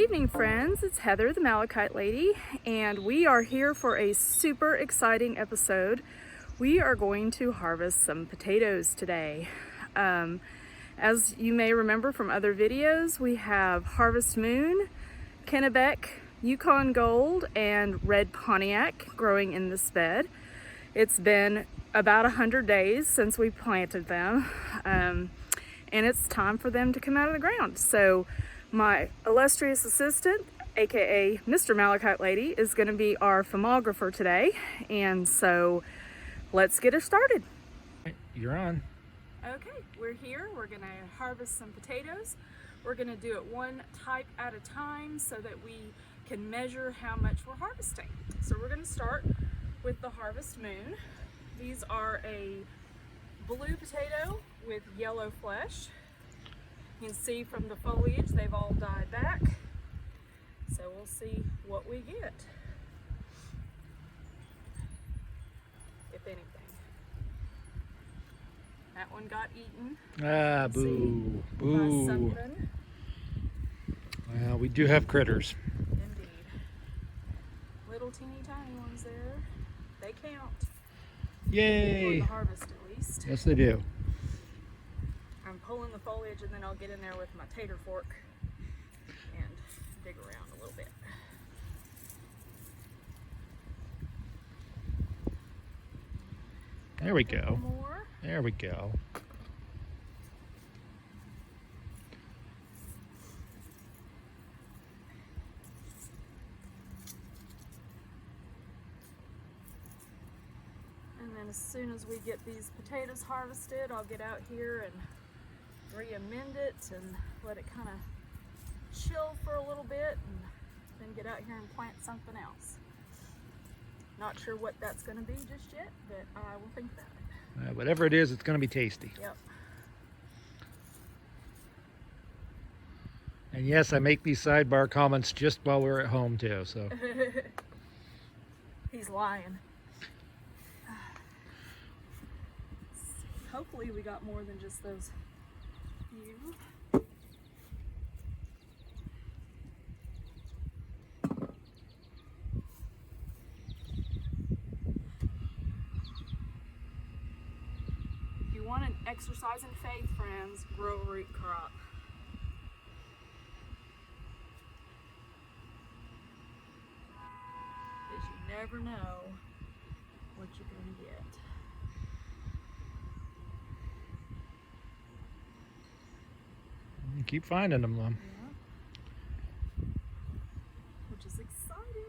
evening, friends. It's Heather, the Malachite Lady, and we are here for a super exciting episode. We are going to harvest some potatoes today. As you may remember from other videos, we have Harvest Moon, Kennebec, Yukon Gold, and Red Pontiac growing in this bed. It's been about 100 days since we planted them, and it's time for them to come out of the ground. So my illustrious assistant, aka Mr. Malachite Lady, is going to be our filmographer today, and so let's get her started. You're on. Okay, we're here. We're going to harvest some potatoes. We're going to do it one type at a time so that we can measure how much we're harvesting. So we're going to start with the Harvest Moon. These are a blue potato with yellow flesh. You can see from the foliage they've all died back. So we'll see what we get, if anything. That one got eaten. Ah, boo. By Boo. something. Well, we do have critters. Indeed. Little teeny tiny ones there. They count. Yay! For the harvest at least. Yes, they do. I'm pulling the foliage and then I'll get in there with my tater fork and dig around a little bit. There we go. More. There we go. And then as soon as we get these potatoes harvested, I'll get out here and re-amend it and let it kind of chill for a little bit and then get out here and plant something else. Not sure what that's going to be just yet, but I will think about it. Whatever it is, it's going to be tasty. Yep. And yes, I make these sidebar comments just while we're at home too. So He's lying. Hopefully we got more than just those few. If you want an exercise in faith, friends, grow a root crop. Because you never know what you're going to get. you keep finding them, though. Yeah. Which is exciting.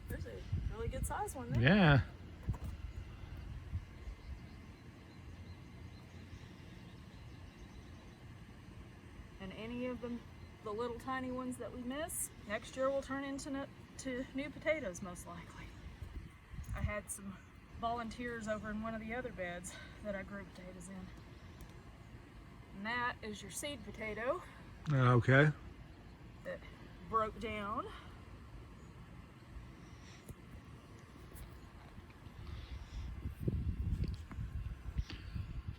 There's a really good size one there. Yeah. And any of them, the little tiny ones that we miss, next year will turn into new potatoes most likely. I had some volunteers over in one of the other beds that I grew potatoes in. And that is your seed potato Okay. that broke down.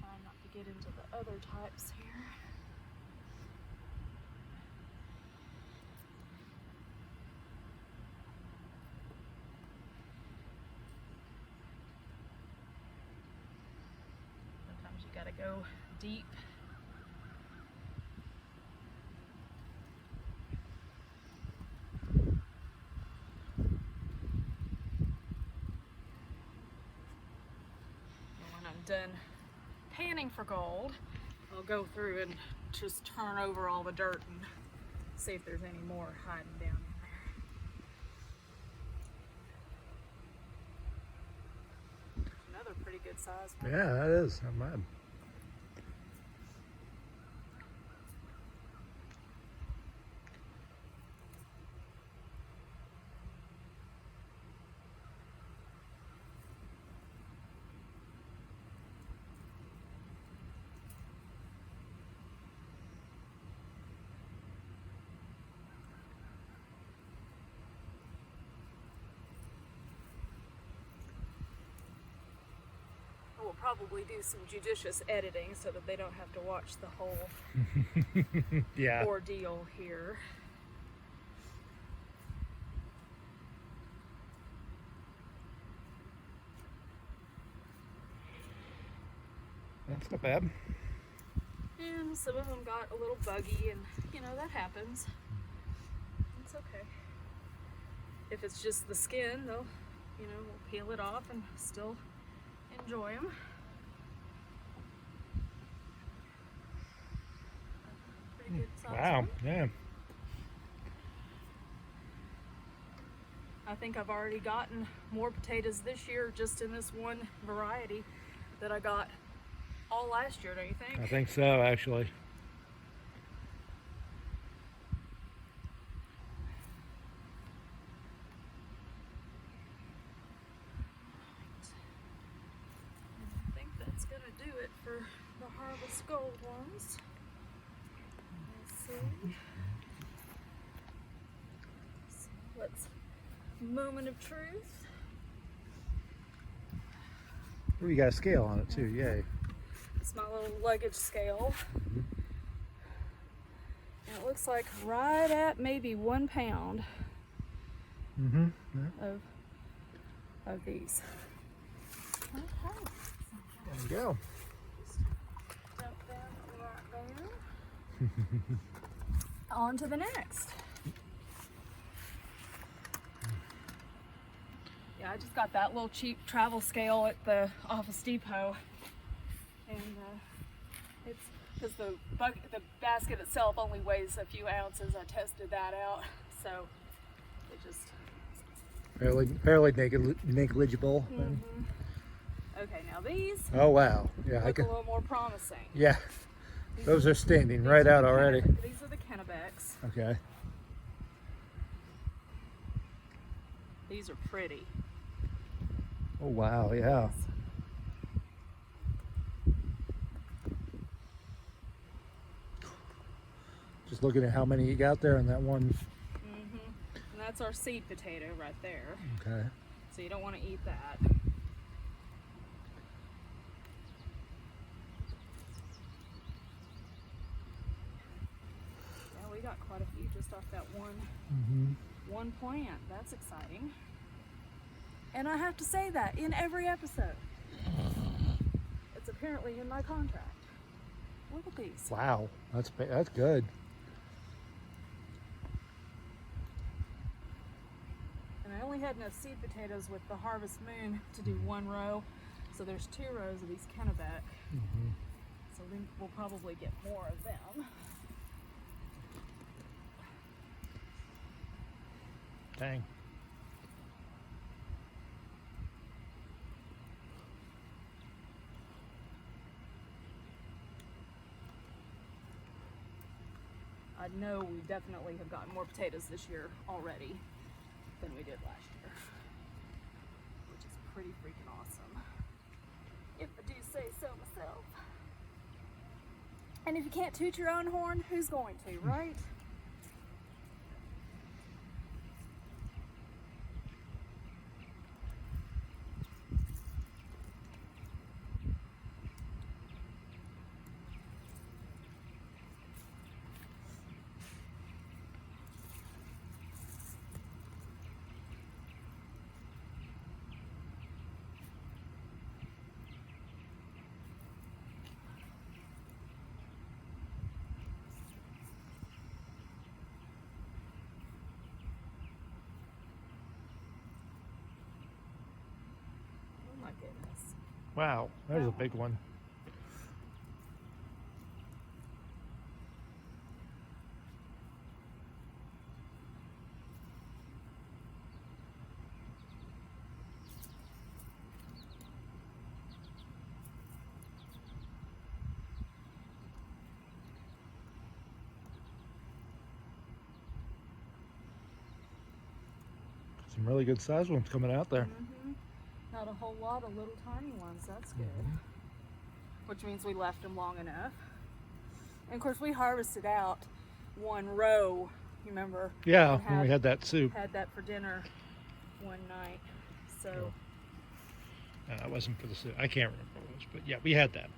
Trying not to get into the other types here. Sometimes you gotta go deep. And when I'm done panning for gold, I'll go through and just turn over all the dirt and see if there's any more hiding down in there. Another pretty good size one. Yeah, that is. Not bad. probably do some judicious editing so that they don't have to watch the whole Yeah. ordeal here. That's not bad. And some of them got a little buggy, and you know, that happens. It's okay. If it's just the skin, they'll, you know, we'll peel it off and still enjoy them. Pretty good size Wow, one. yeah. I think I've already gotten more potatoes this year just in this one variety that I got all last year, don't you think? I think so, actually. I think that's gonna do it for the Harvest Gold ones. Let's see. So let's moment of truth. Oh, you got a scale on it too, yay. It's my little luggage scale. And it looks like right at maybe 1 pound Mm-hmm. Yeah. of these. Okay. There you go. Dump them right there. On to the next. Yeah, I just got that little cheap travel scale at the Office Depot, and it's because the basket itself only weighs a few ounces. I tested that out, so it just Fairly negligible. Then. Okay, now these Oh wow, yeah, look a little more promising. Yeah, those are standing right out already. These are the Kennebecs. Okay. These are pretty. Oh wow, yeah. Just looking at how many you got there in that one. And that's our seed potato right there. Okay. So you don't want to eat that. Yeah, we got quite a few just off that one plant. That's exciting. And I have to say that in every episode. It's apparently in my contract. Look at these. Wow, that's good. And I only had enough seed potatoes with the Harvest Moon to do 1 row. So there's 2 rows of these Kennebec. So then we'll probably get more of them. Dang. I know we definitely have gotten more potatoes this year already than we did last year, which is pretty freaking awesome, if I do say so myself. And if you can't toot your own horn, who's going to, right? Oh my goodness. Wow, there's a big one. Some really good sized ones coming out there. Not a whole lot of little tiny ones, that's good. Which means we left them long enough. And of course we harvested out 1 row, you remember? Yeah, And when we had that soup. Had that for dinner one night. So It wasn't for the soup. I can't remember what it was, but yeah, we had that.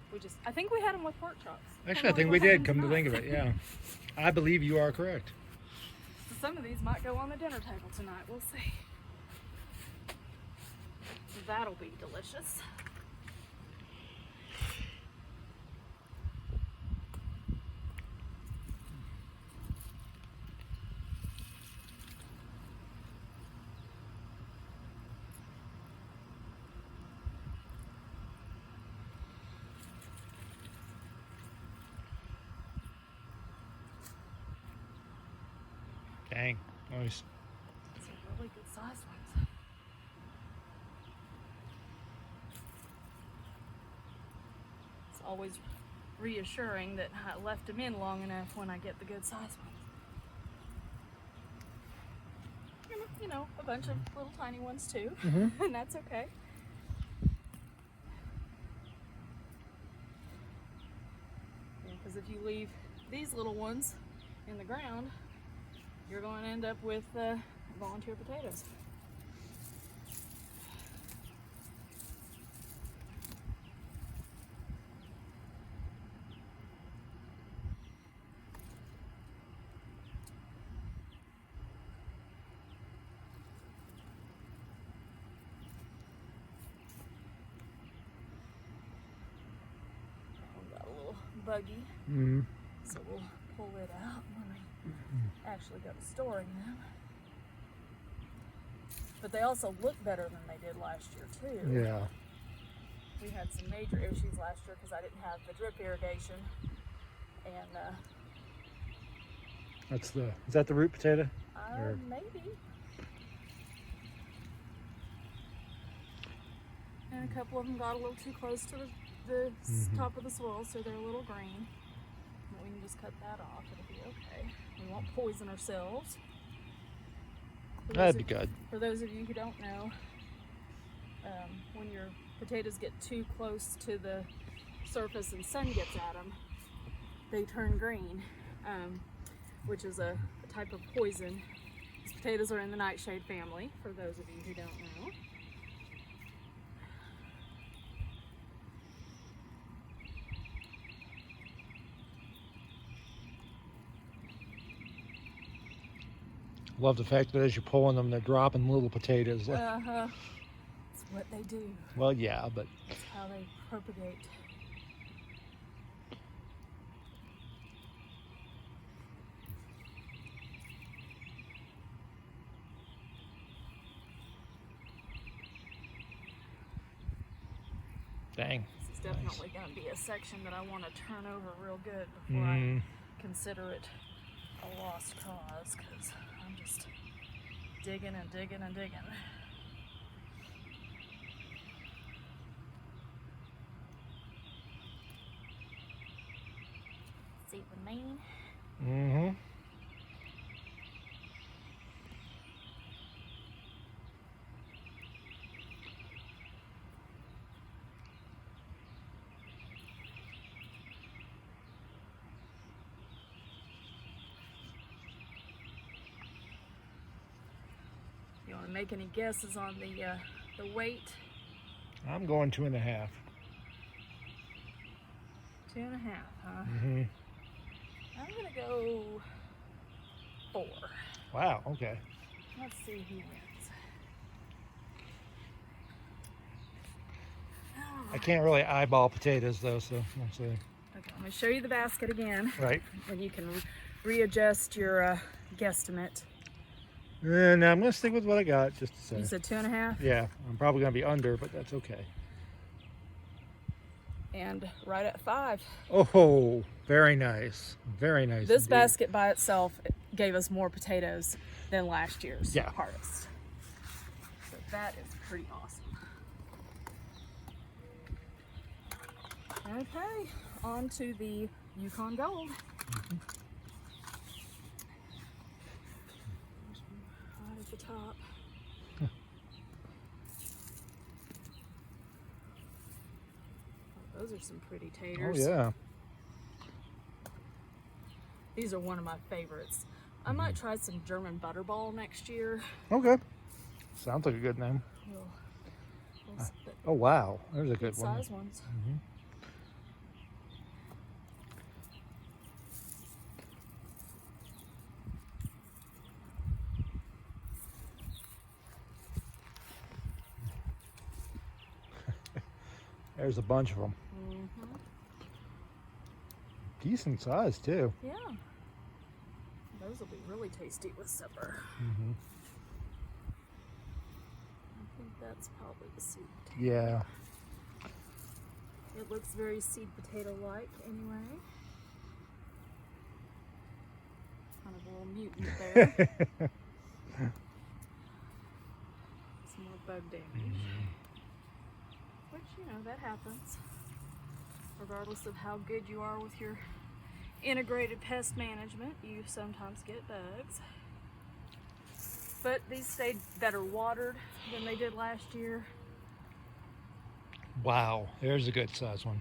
I think we had them with pork chops. Actually, I think we did, come to think of it, yeah. I believe you are correct. So some of these might go on the dinner table tonight. We'll see. That'll be delicious. Dang, nice. These are really good sized ones. It's always reassuring that I left them in long enough when I get the good sized ones. You know, a bunch of little tiny ones too, and that's okay. Because if you leave these little ones in the ground, you're going to end up with volunteer potatoes. We've got a little buggy, so we'll pull it out when we actually go to storing them. But they also look better than they did last year too. Yeah. We had some major issues last year because I didn't have the drip irrigation, and is that the root potato? maybe. And a couple of them got a little too close to the top of the soil, so they're a little green. But we can just cut that off. It'll be okay. We won't poison ourselves. That'd be good. For those of you who don't know, when your potatoes get too close to the surface and sun gets at them, they turn green, which is a type of poison. These potatoes are in the nightshade family, for those of you who don't know. Love the fact that as you're pulling them, they're dropping little potatoes. It's what they do. Well, yeah, but That's how they propagate. dang. This is definitely going to be a section that I want to turn over real good before I consider it a lost cause, because I'm just digging and digging and digging. See what I mean? You want to make any guesses on the weight? I'm going 2.5. 2.5, huh? I'm gonna go 4. Wow, okay. Let's see who wins. I can't really eyeball potatoes though, so we'll see. Okay, I'm gonna show you the basket again. Right. And you can readjust your guesstimate. And I'm gonna stick with what I got, just to say. You said 2.5? Yeah, I'm probably gonna be under, but that's okay. And right at 5. Oh, very nice. Very nice. This indeed. basket by itself gave us more potatoes than last year's Yeah. harvest. So that is pretty awesome. Okay, on to the Yukon Gold. Right at the top. Those are some pretty Oh taters. yeah. These are one of my favorites. I might try some German butterball next year. Okay. Sounds like a good name. We'll but Oh, wow. There's a good one. Size ones. Mm-hmm. There's a bunch of them. Mm-hmm. Decent size, too. Yeah. Those will be really tasty with supper. Mm-hmm. I think that's probably the seed potato. Yeah. It looks very seed potato-like anyway. Kind of a little mutant there. Some more bug damage. Which, you know, that happens. Regardless of how good you are with your integrated pest management, you sometimes get bugs. But these stayed better watered than they did last year. Wow, there's a good size one.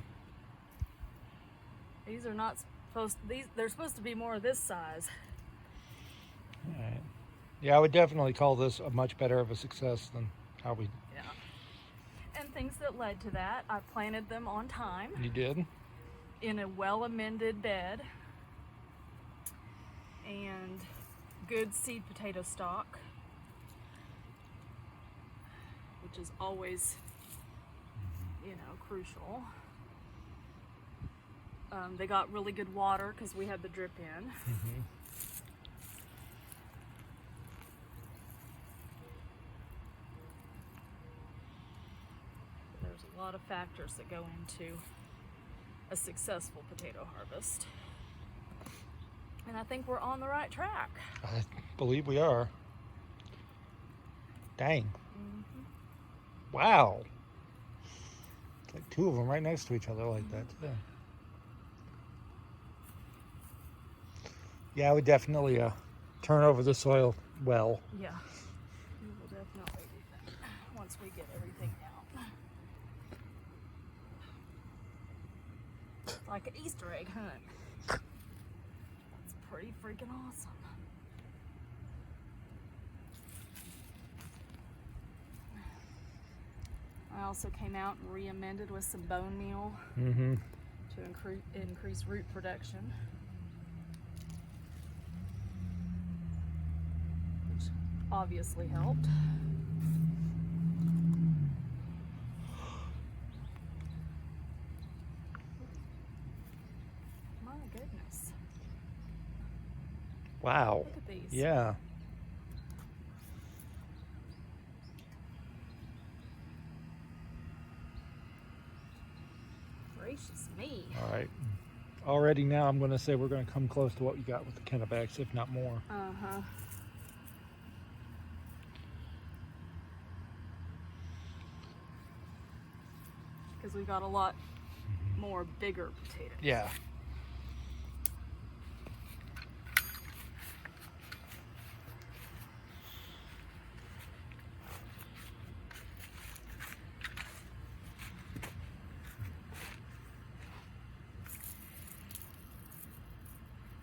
These are not supposed to, they're supposed to be more of this size. All right. Yeah, I would definitely call this a much better of a success than how we... Yeah. And things that led to that, I planted them on time. You did? In a well-amended bed. And good seed potato stock. Which is always, you know, crucial. They got really good water because we had the drip in. Mm-hmm. There's a lot of factors that go into a successful potato harvest. And I think we're on the right track. I believe we are. Dang. Mm-hmm. Wow. It's like two of them right next to each other like that, too. Yeah, I would definitely turn over the soil well. Yeah, we will definitely do that once we get everything out. It's like an Easter egg hunt. That's pretty freaking awesome. I also came out and re-amended with some bone meal to increase root production. Which obviously helped. My goodness. Wow. Look at these. Yeah. Gracious me. All right. Already now I'm going to say we're going to come close to what you got with the Kennebecs, if not more. Uh-huh. Because we got a lot more bigger potatoes. Yeah.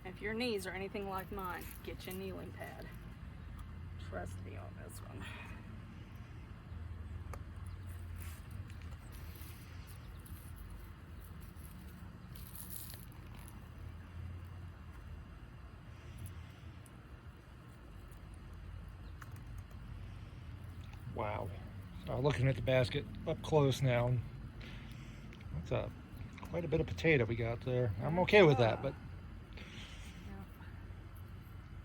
If your knees are anything like mine, get you a kneeling pad. Trust me on this one. Wow. So looking at the basket up close now, that's quite a bit of potato we got there. I'm okay with that, but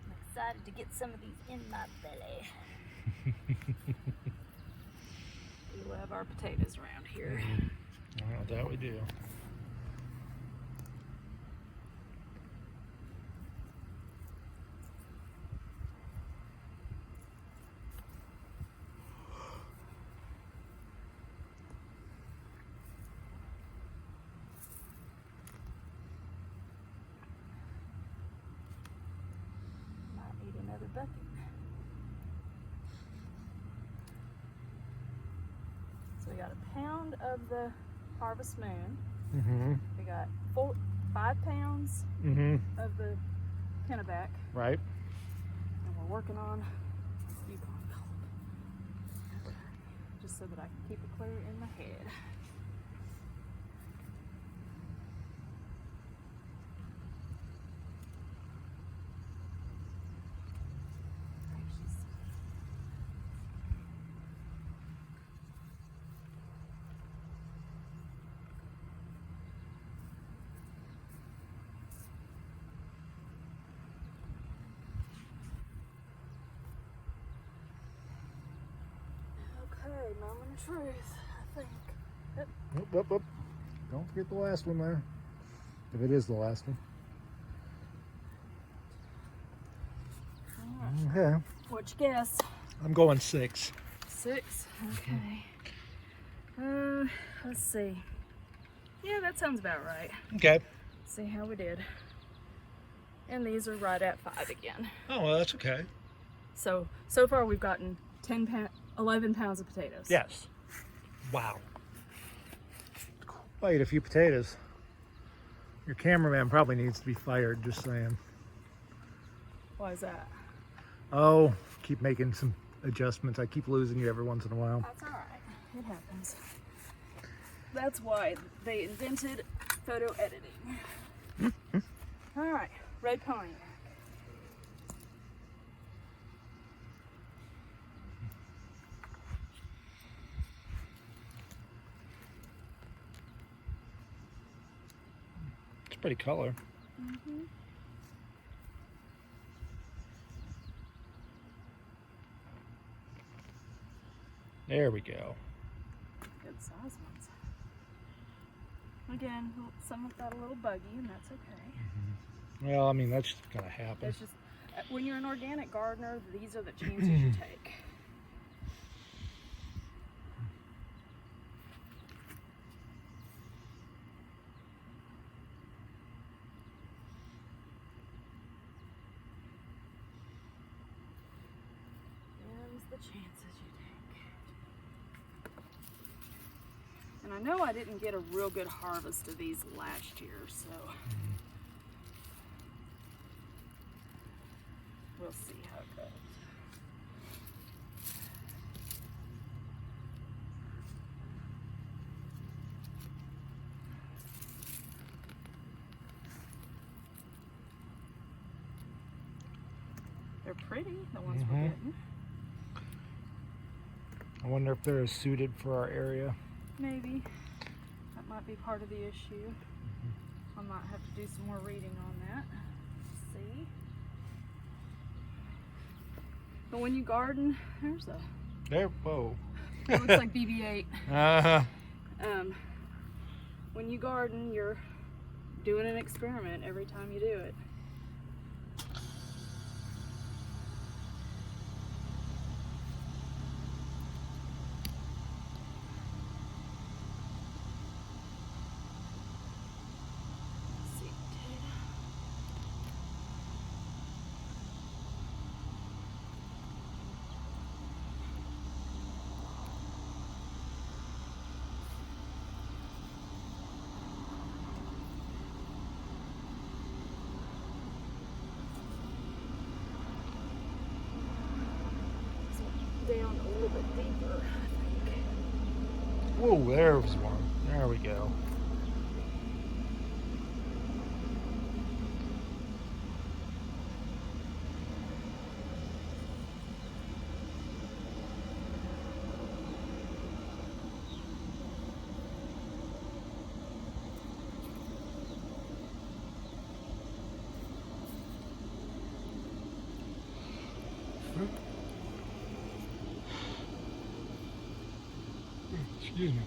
I'm excited to get some of these in my belly. We love our potatoes around here. well, that we do. Might need another bucket. So we got a pound of the Harvest Moon. Mm-hmm. We got 5 pounds of the Kennebec. Right. And we're working on Yukon Gold. just so that I can keep it clear in my head. Okay, moment of truth, I think. Whoop. Don't forget the last one there. If it is the last one. All right. Okay. What'd you guess? I'm going 6. 6? Okay. Let's see. Yeah, that sounds about right. Okay. See how we did. And these are right at 5 again. Oh, well, that's okay. So far we've gotten 11 pounds of potatoes. Yes. Wow. Quite a few potatoes. Your cameraman probably needs to be fired, just saying. Why is that? Oh, keep making some adjustments. I keep losing you every once in a while. That's all right. It happens. That's why they invented photo editing. All right, Red Pontiac. It's a pretty color. Mm-hmm. There we go. Good size ones. Again, some of that a little buggy, and that's okay. Well, I mean, that's gonna happen. That's just, when you're an organic gardener, these are the chances you take. Them's the chances you take. And I know I didn't get a real good harvest of these last year, so we'll see how it goes. They're pretty, the ones we're getting. I wonder if they're suited for our area. Maybe. That might be part of the issue. I might have to do some more reading on that. Let's see. But when you garden, there's a... There, whoa. It looks like BB-8. Uh-huh. When you garden, you're doing an experiment every time you do it. Down a little bit deeper, I think. Whoa, there's one. There we go. Excuse me.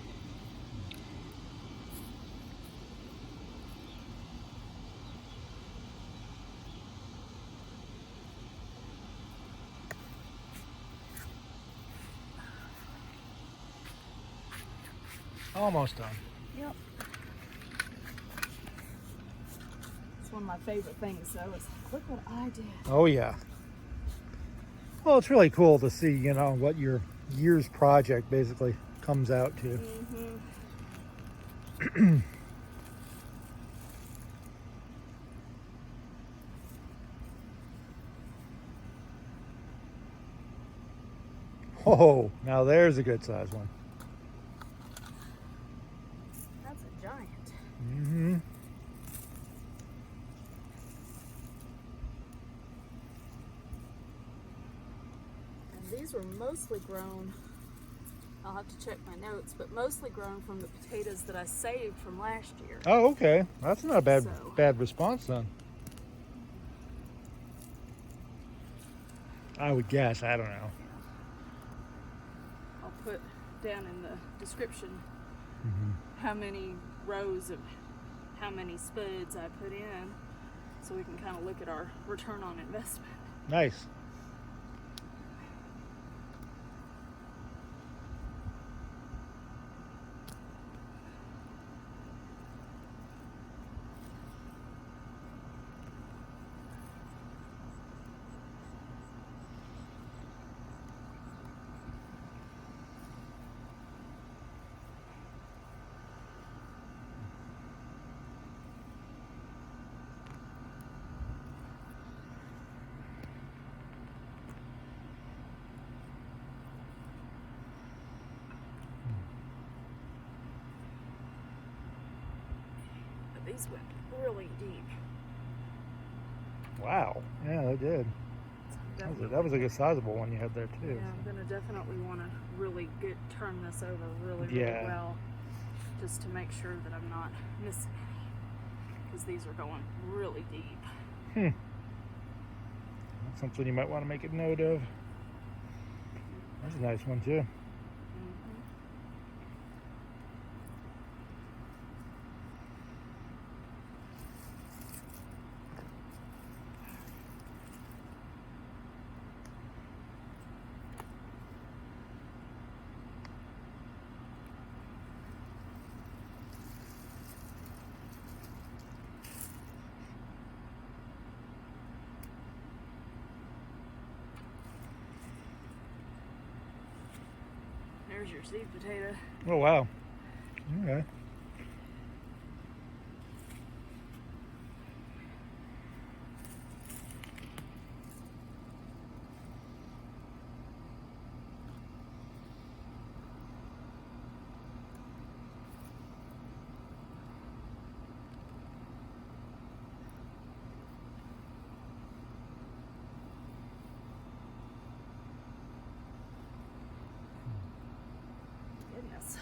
Almost done. Yep. It's one of my favorite things, so it's look what I did. Oh yeah. Well, it's really cool to see, you know, what your year's project basically comes out to. Mm-hmm. Oh, now there's a good size one. That's a giant. Mm-hmm. And these were mostly grown, I'll have to check my notes, but mostly grown from the potatoes that I saved from last year. Oh, okay. That's not a So- bad response then. I would guess. I don't know. I'll put down in the description Mm-hmm. how many rows of how many spuds I put in, so we can kind of look at our return on investment. Nice. But these went really deep. Wow. Yeah, they did. That was a good sizable one you had there too. Yeah, I'm gonna definitely want to really turn this over really Yeah. well, just to make sure that I'm not missing any, because these are going really deep. That's something you might want to make a note of. That's a nice one too. There's your seed potato. Oh wow. Okay. Goodness.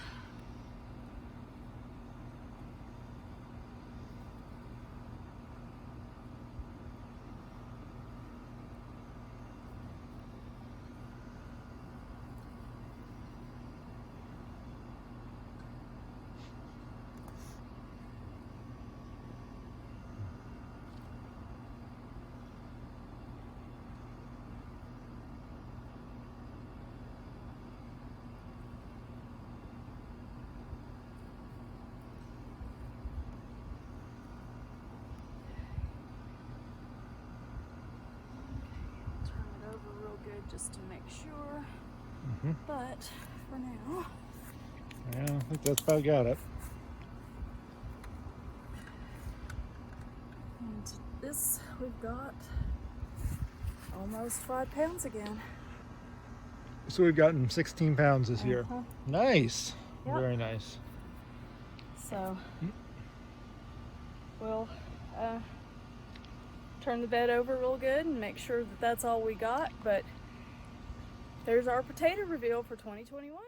Turn it over real good just to make sure. Mm-hmm. But for now, Yeah, I think that's about got it. and this we've got almost 5 pounds again. So we've gotten 16 pounds this year. Uh-huh. Nice. Yep. Very nice. So we'll turn the bed over real good and make sure that that's all we got. But there's our potato reveal for 2021.